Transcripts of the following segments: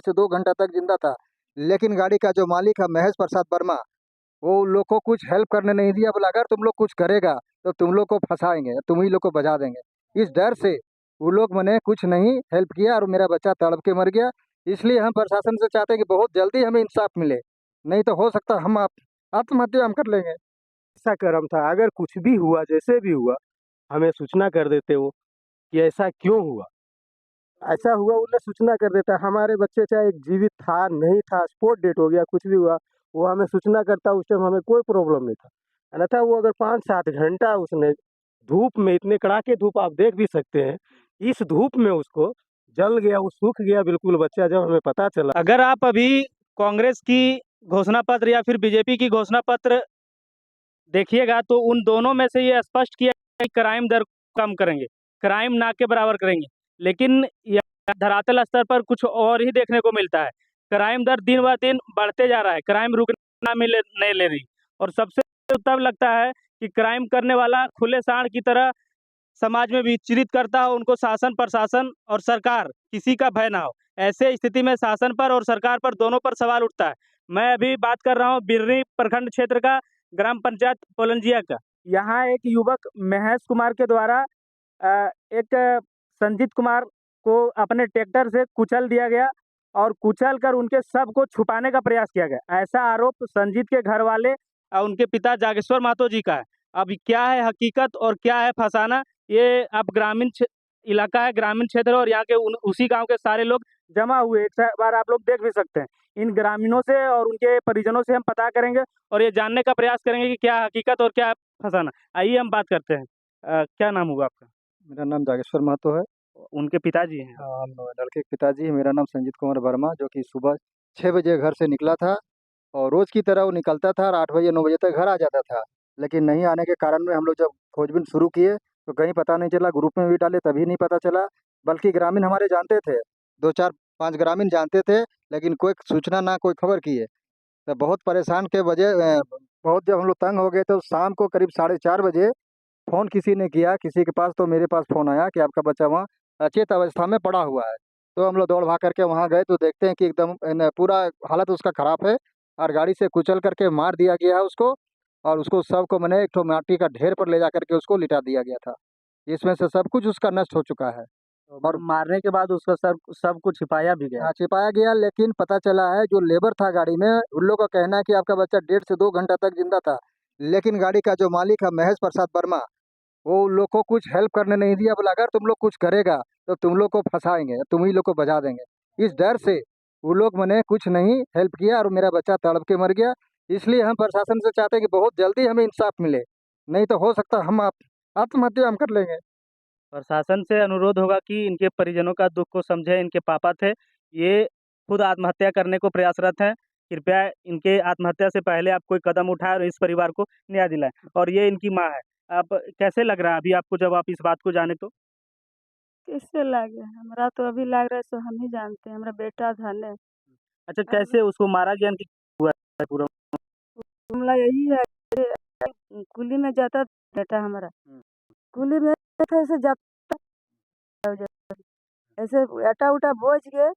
से 2 घंटा तक जिंदा था, लेकिन गाड़ी का जो मालिक है महेश प्रसाद वर्मा, वो उन लोग को कुछ हेल्प करने नहीं दिया। बोला अगर तुम लोग कुछ करेगा तो तुम लोग को फंसाएंगे, तुम ही लोग को बजा देंगे। इस डर से वो लोग मैंने कुछ नहीं हेल्प किया और मेरा बच्चा तड़प के मर गया। इसलिए हम प्रशासन से चाहते हैं कि बहुत जल्दी हमें इंसाफ मिले, नहीं तो हो सकता हम आत्महत्या हम कर लेंगे। ऐसा कर्म था, अगर कुछ भी हुआ जैसे भी हुआ हमें सूचना कर देते वो कि ऐसा क्यों हुआ, ऐसा हुआ उन्हें सूचना कर देता। हमारे बच्चे चाहे जीवित था नहीं था, स्पॉट डेट हो गया, कुछ भी हुआ वो हमें सूचना करता, उस टाइम हमें कोई प्रॉब्लम नहीं था। अन्यथा वो अगर 5-7 घंटा उसने धूप में, इतने कड़ाके धूप आप देख भी सकते हैं, इस धूप में उसको जल गया, वो सूख गया बिल्कुल बच्चा, जब हमें पता चला। अगर आप अभी कांग्रेस की घोषणा पत्र या फिर बीजेपी की घोषणा पत्र देखिएगा तो उन दोनों में से ये स्पष्ट किया है कि क्राइम दर कम करेंगे, क्राइम ना के बराबर करेंगे, लेकिन यह धरातल स्तर पर कुछ और ही देखने को मिलता है। क्राइम दर दिन ब दिन बढ़ते जा रहा है, क्राइम रुकना नहीं ले रही। और सबसे तब लगता है कि क्राइम करने वाला खुले सांड की तरह समाज में विचलित करता हो, उनको शासन प्रशासन और सरकार किसी का भय ना हो। ऐसे स्थिति में शासन पर और सरकार पर दोनों पर सवाल उठता है। मैं अभी बात कर रहा हूँ बिर्री प्रखंड क्षेत्र का, ग्राम पंचायत पोलंजिया का। यहाँ एक युवक महेश कुमार के द्वारा एक संजीत कुमार को अपने ट्रैक्टर से कुचल दिया गया और कुचल कर उनके शव को छुपाने का प्रयास किया गया। ऐसा आरोप संजीत के घर वाले और उनके पिता जागेश्वर महतो जी का है। अब क्या है हकीकत और क्या है फसाना, ये अब ग्रामीण इलाका है, ग्रामीण क्षेत्र, और यहाँ के उसी गांव के सारे लोग जमा हुए एक बार आप लोग देख भी सकते हैं। इन ग्रामीणों से और उनके परिजनों से हम पता करेंगे और ये जानने का प्रयास करेंगे कि क्या हकीकत और क्या फसाना। आइए हम बात करते हैं। क्या नाम हुआ आपका? मेरा नाम जागेश्वर महतो है। उनके पिताजी हैं? हम लड़के के पिताजी, मेरा नाम संजीत कुमार वर्मा, जो कि सुबह 6 बजे घर से निकला था और रोज़ की तरह वो निकलता था और 8 बजे 9 बजे तक घर आ जाता था। लेकिन नहीं आने के कारण में हम लोग जब खोजबीन शुरू किए तो कहीं पता नहीं चला, ग्रुप में भी डाले तभी नहीं पता चला। बल्कि ग्रामीण हमारे जानते थे, 2 4 5 ग्रामीण जानते थे, लेकिन कोई सूचना ना कोई खबर किए। तो बहुत परेशान के वजह बहुत जब हम लोग तंग हो गए तो शाम को करीब 4:30 बजे फ़ोन किसी ने किया किसी के पास, तो मेरे पास फ़ोन आया कि आपका बच्चा वहाँ अचेत अवस्था में पड़ा हुआ है। तो हम लोग दौड़ भाग करके वहाँ गए तो देखते हैं कि एकदम पूरा हालत उसका ख़राब है और गाड़ी से कुचल करके मार दिया गया है उसको, और उसको शव को मैंने एक ठो माटी का ढेर पर ले जा करके उसको लिटा दिया गया था। इसमें से सब कुछ उसका नष्ट हो चुका है। और मारने के बाद उसका सब कुछ छिपाया भी गया? हाँ, छिपाया गया, लेकिन पता चला है जो लेबर था गाड़ी में, उन लोगों का कहना है कि आपका बच्चा 1.5 से 2 घंटा तक जिंदा था, लेकिन गाड़ी का जो मालिक है महेश प्रसाद वर्मा, वो उन लोग को कुछ हेल्प करने नहीं दिया। बोला अगर तुम लोग कुछ करेगा तो तुम लोग को फंसाएंगे, तुम ही लोग को बजा देंगे। इस डर से वो लोग मैंने कुछ नहीं हेल्प किया और मेरा बच्चा तड़प के मर गया। इसलिए हम प्रशासन से चाहते हैं कि बहुत जल्दी हमें इंसाफ मिले, नहीं तो हो सकता हम आत्महत्या हम कर लेंगे। प्रशासन से अनुरोध होगा कि इनके परिजनों का दुख को समझे। इनके पापा थे, ये खुद आत्महत्या करने को प्रयासरत हैं। कृपया इनके आत्महत्या से पहले आप कोई कदम उठाएं और इस परिवार को न्याय दिलाएं। और ये इनकी माँ है। आप कैसे लग रहा है अभी आपको जब आप इस बात को जाने तो? कैसे लागे हमरा तो अभी लग रहा है, सो हम ही जानते हैं, हमारा बेटा था ने। अच्छा, कैसे उसको मारा गया, इनकी हुआ है पूरा? मामला यही है कि कुली में जाता था बेटा हमारा, कुली में था, ऐसे जाता ऐसे आटा उटा बोझ गए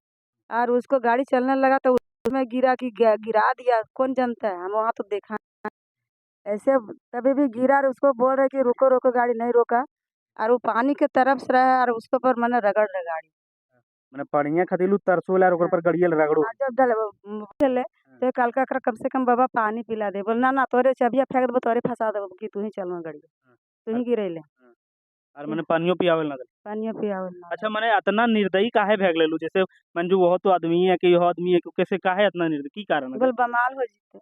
और उसको गाड़ी चलने लगा तो उसमें गिरा कि गिरा दिया, कौन जानता है, हम वहाँ तो देखा ऐसे। तभी भी गिरा और उसको बोल रहे कि रुको रुको, गाड़ी नहीं रोका और वो पानी के तरफ से रहा और उसके ऊपर मैंने रगड़ रहे गाड़ी। मैंने पढ़िया खदिलू तरसोला और ऊपर पर गड़ियल रगड़ो। जब चले तो कल का कम से कम बाबा पानी पिला दे, बोल ना ना तोरे चबिया फेंक देबो, तोरे फंसा देबो कि तू ही चलवा गाड़ी, तू ही गिरेले और मैंने पानियो पियावल ना। पानिया पियावल ना। अच्छा, मैंने इतना निर्दयी काहे भैग लेलू? जैसे मंजू वो तो आदमी है कि यह आदमी है कि कैसे काहे इतना निर्दयी, की कारण है? बोल बमाल हो जीते,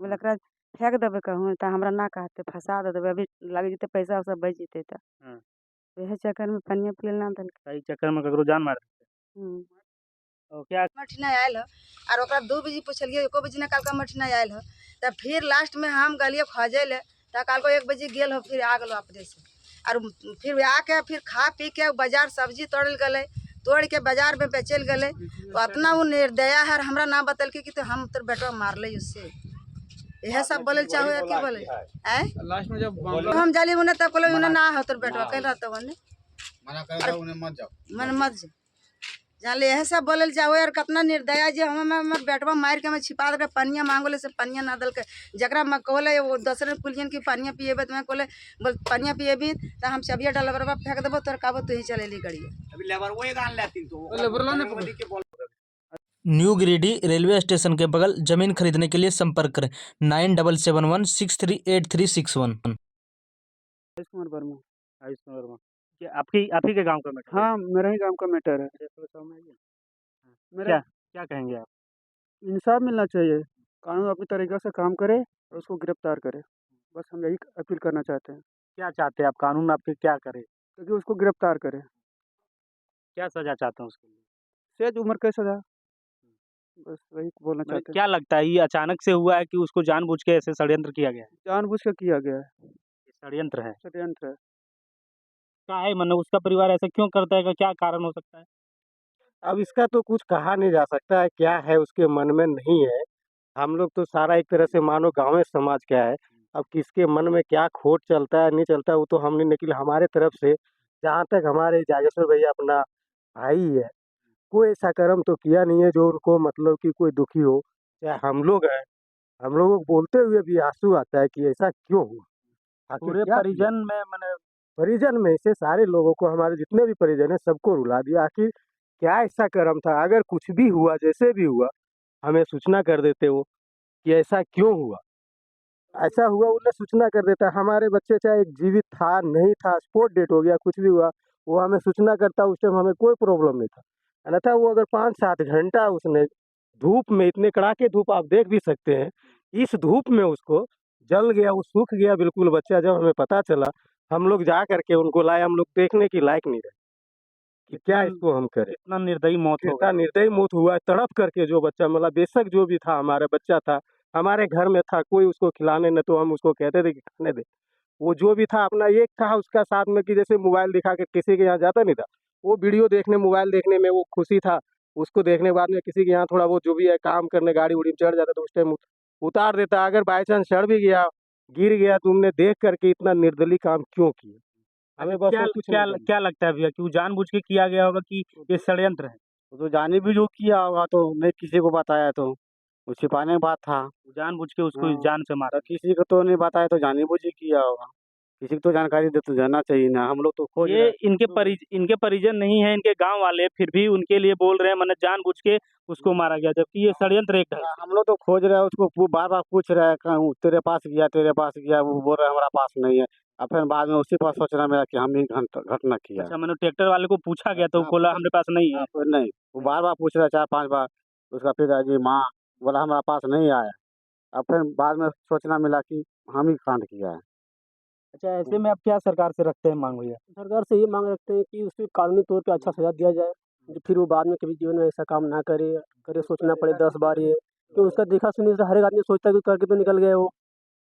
बोल एकरा फेंक देबे कहूँ तो हमरा ना कहते फंसा दे देबे, अभी लग जीते पैसा सब बच जीते तो यह चक्कर में पानिया पियल ना दल। सही चक्कर में ककरो जान मार देते। क्या मठिना आयल और ओकरा 2 बजे पूछलिए, 1 बजे ना कल का मठिना आयल हो, तब फिर लास्ट में हम गलिए खोजे ले तो कल को 1 बजे गेल हो, फिर आ गलो अपने से और फिर आके फिर खा पी के बाजार सब्जी तोड़ गए, तोड़ के बाजार में बेचल गए। तो इतना वो निर्दया है, हमरा ना बतल के कि तो हम तो बेटा मार ले उससे, यह सब बोले चाहो या की बोले लास्ट में जब हम जाली उन्हें तब बोले उन्हें ना हो तो बेटा कह रहा तो उन्हें मना कर उन्हें मत जाओ, मन मत जाओ, जान ले यह सब बोले जाओ यार कितना निर्दया जे हमें बेटवा मार के हमें छिपा दे पनिया मांगोले से पनिया ना दल के जकरा मैं कहले वो दूसरे कुलियन की पनिया पिएबे तो मैं कहले बोल पनिया पिएबी तो हम चबिया डलबरबा फेंक देबो तोर काबो तू ही चलेली गड़िया अभी लेबर वो एक आन लेती तो न्यू गिरिडीह रेलवे स्टेशन के बगल जमीन खरीदने के लिए संपर्क करें 9771638361। आयुष कुमार वर्मा। आयुष कुमार वर्मा, क्या आप ही के गांव का मैटर है? हाँ, मेरा ही गांव का मैटर है। क्या क्या कहेंगे आप? इंसाफ मिलना चाहिए, कानून अपनी तरीके से काम करे और उसको गिरफ्तार करे, बस हम यही अपील करना चाहते हैं। क्या चाहते हैं आप? कानून आपके क्या करे? क्योंकि उसको गिरफ्तार करे। क्या सजा चाहते हैं उसके लिए? सेज उम्र कैद सजा, बस वही बोलना मतलब चाहते हैं। क्या लगता है ये अचानक से हुआ है कि उसको जानबूझ के ऐसे षड्यंत्र किया गया है? जानबूझ के किया गया है, ये षड्यंत्र है। षड्यंत्र है। क्या है मतलब उसका परिवार ऐसा क्यों करता है? का क्या कारण हो सकता है? अब इसका तो कुछ कहा नहीं जा सकता है, क्या है उसके मन में नहीं है। हम लोग तो सारा एक तरह से मानो गाँव समाज का है। अब किसके मन में क्या खोट चलता है नहीं चलता है वो तो हम नहीं, लेकिन हमारे तरफ से जहाँ तक हमारे जागेश्वर भैया अपना भाई है, कोई ऐसा कर्म तो किया नहीं है जो उनको मतलब कि कोई दुखी हो। चाहे हम लोग हैं, हम लोगों को बोलते हुए भी आंसू आता है कि ऐसा क्यों हुआ, आखिर पूरे क्या किया? परिजन में मैंने परिजन में से सारे लोगों को, हमारे जितने भी परिजन हैं सबको रुला दिया। आखिर क्या ऐसा कर्म था? अगर कुछ भी हुआ, जैसे भी हुआ, हमें सूचना कर देते हो कि ऐसा क्यों हुआ, ऐसा हुआ उन्हें सूचना कर देता। हमारे बच्चे चाहे एक जीवित था नहीं था, स्पॉट डेट हो गया, कुछ भी हुआ, वो हमें सूचना करता, उस टाइम हमें कोई प्रॉब्लम नहीं था। अन्यथा वो अगर 5-7 घंटा उसने धूप में, इतने कड़ाके धूप आप देख भी सकते हैं, इस धूप में उसको जल गया, वो सूख गया बिल्कुल बच्चा। जब हमें पता चला, हम लोग जा करके उनको लाए, हम लोग देखने की लायक नहीं रहे कि क्या इसको हम करें। इतना निर्दयी मौत हो कितना गई। निर्दयी मौत हुआ है, तड़प करके जो बच्चा, मतलब बेशक जो भी था हमारा बच्चा था, हमारे घर में था, कोई उसको खिलाने न तो हम उसको कहते थे कि खाने दे। वो जो भी था अपना एक था उसका साथ में कि जैसे मोबाइल दिखा के किसी के यहाँ जाता नहीं था, वो वीडियो देखने, मोबाइल देखने में वो खुशी था। उसको देखने के बाद में किसी के यहाँ थोड़ा बहुत जो भी है काम करने गाड़ी उड़ी में चढ़ जाता तो उस टाइम उतार देता। अगर बाई चांस चढ़ भी गया, गिर गया, तुमने देख करके इतना निर्दलीय काम क्यों किया? हमें बस क्या और कुछ क्या नहीं करना। क्या लगता है भैया कि वो जानबूझ के किया गया होगा कि ये षड्यंत्र है? वो तो जाने भी जो किया होगा तो नहीं किसी को बताया, तो वो छिपाने की बात था। वो जानबूझ के उसको हाँ, जान से मारा। तो किसी को तो नहीं बताया तो जाने बुझ ही किया होगा। किसी को तो जानकारी दे तो जाना चाहिए ना, हम लोग तो खोज रहे ये हैं। इनके परिजन नहीं है, इनके गांव वाले, फिर भी उनके लिए बोल रहे हैं मतलब जानबूझ के उसको मारा गया, जबकि ये षड्यंत्र एक ढंग से। हम लोग तो खोज रहे हैं उसको, बार बार पूछ रहे हैं कहाँ तेरे पास गया, तेरे पास गया, वो बोल रहा है हमारा पास नहीं है। और फिर बाद में उसी पर सोचना मेरा कि हम ही घटना किया। अच्छा, मैंने ट्रैक्टर वाले को पूछा गया तो वो हाँ, बोला हमरे पास नहीं है। फिर नहीं, वो बार बार पूछ रहा है 4-5 बार। उसका पिताजी माँ बोला हमारा पास नहीं आया। अब फिर बाद में सोचना मिला कि हम ही कांड किया है। अच्छा, ऐसे में आप क्या सरकार से रखते हैं मांग भैया? सरकार से ये मांग रखते हैं कि उसे कानूनी तौर पे अच्छा सजा दिया जाए, जो फिर वो बाद में कभी जीवन में ऐसा काम ना करे सोचना पड़े 10 बार ये। तो उसका देखा सुनी से हर एक आदमी सोचता है कि करके तो निकल गए वो,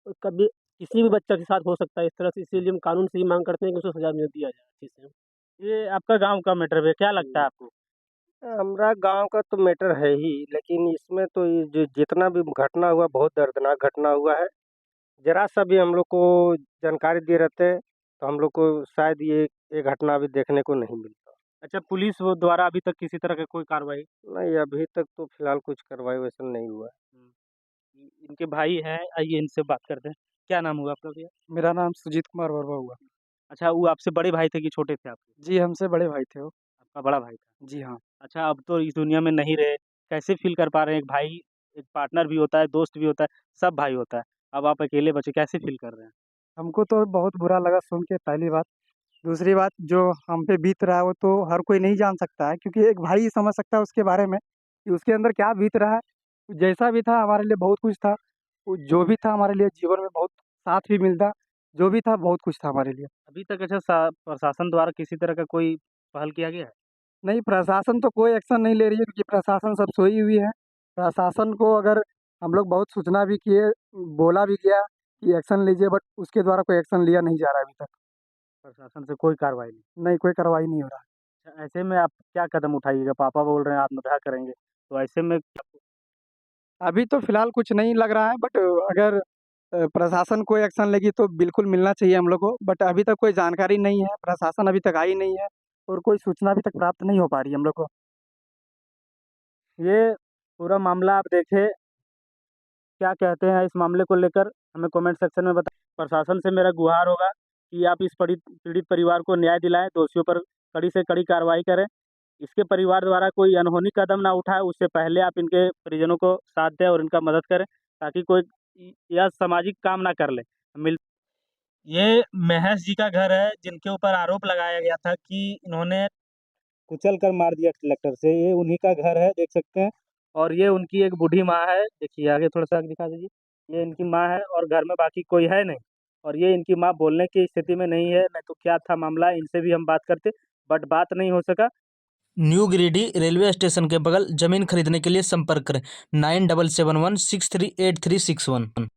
तो कभी किसी भी बच्चा के साथ हो सकता है इस तरह से। इसीलिए हम कानून से ये मांग करते हैं कि उसको सजा मिल दिया जाए अच्छी से। ये आपका गांव का मैटर है, क्या लगता है आपको? हमारा गांव का तो मैटर है ही, लेकिन इसमें तो ये जो जितना भी घटना हुआ बहुत दर्दनाक घटना हुआ है। जरा सा भी हम लोग को जानकारी दिए रहते तो हम लोग को शायद ये घटना अभी देखने को नहीं मिलता। अच्छा, पुलिस वो द्वारा अभी तक किसी तरह का कोई कार्रवाई? नहीं, अभी तक तो फिलहाल कुछ कार्रवाई वैसा नहीं हुआ है। इनके भाई हैं, आइए इनसे बात करते हैं। क्या नाम हुआ आपका भैया? मेरा नाम सुजीत कुमार वर्मा हुआ। अच्छा, वो आपसे बड़े भाई थे कि छोटे थे आपके? जी, हमसे बड़े भाई थे वो। आपका बड़ा भाई था। जी हाँ। अच्छा, अब तो इस दुनिया में नहीं रहे, कैसे फ़ील कर पा रहे हैं? एक भाई, एक पार्टनर भी होता है, दोस्त भी होता है, सब भाई होता है। अब आप अकेले बचे, कैसे फ़ील कर रहे हैं? हमको तो बहुत बुरा लगा सुन के, पहली बात। दूसरी बात, जो हम पे बीत रहा है वो तो हर कोई नहीं जान सकता है, क्योंकि एक भाई ही समझ सकता है उसके बारे में कि उसके अंदर क्या बीत रहा है। जैसा भी था हमारे लिए बहुत कुछ था, वो जो भी था हमारे लिए जीवन में बहुत साथ भी मिलता, जो भी था बहुत कुछ था हमारे लिए। अभी तक अच्छा सा प्रशासन द्वारा किसी तरह का कोई पहल किया गया है? नहीं, प्रशासन तो कोई एक्शन नहीं ले रही है, क्योंकि प्रशासन सब सोई हुई है। प्रशासन को अगर हम लोग बहुत सूचना भी किए, बोला भी गया कि एक्शन लीजिए, बट उसके द्वारा कोई एक्शन लिया नहीं जा रहा है अभी तक। प्रशासन से कोई कार्रवाई नहीं? नहीं, कोई कार्रवाई नहीं हो रहा है। अच्छा, ऐसे में आप क्या कदम उठाइएगा? पापा बोल रहे हैं आत्मदाह करेंगे, तो ऐसे में अभी तो फिलहाल कुछ नहीं लग रहा है, बट अगर प्रशासन कोई एक्शन लेगी तो बिल्कुल मिलना चाहिए हम लोग को। बट अभी तक कोई जानकारी नहीं है, प्रशासन अभी तक आई नहीं है और कोई सूचना अभी तक प्राप्त नहीं हो पा रही है हम लोग को। ये पूरा मामला आप देखें, क्या कहते हैं इस मामले को लेकर हमें कमेंट सेक्शन में बताएं। प्रशासन से मेरा गुहार होगा कि आप इस पीड़ित परिवार को न्याय दिलाएं, दोषियों पर कड़ी से कड़ी कार्रवाई करें। इसके परिवार द्वारा कोई अनहोनी कदम ना उठाए, उससे पहले आप इनके परिजनों को साथ दें और इनका मदद करें, ताकि कोई यह सामाजिक काम ना कर ले। ये महेश जी का घर है, जिनके ऊपर आरोप लगाया गया था कि इन्होंने कुचल कर मार दिया कलेक्टर से। ये उन्हीं का घर है, देख सकते हैं। और ये उनकी एक बूढ़ी माँ है, देखिए आगे थोड़ा सा दिखा दीजिए। ये इनकी माँ है और घर में बाकी कोई है नहीं, और ये इनकी माँ बोलने की स्थिति में नहीं है। नहीं तो क्या था मामला, इनसे भी हम बात करते, बट बात नहीं हो सका। न्यू गिरिडीह रेलवे स्टेशन के बगल जमीन खरीदने के लिए संपर्क करें 9771638361।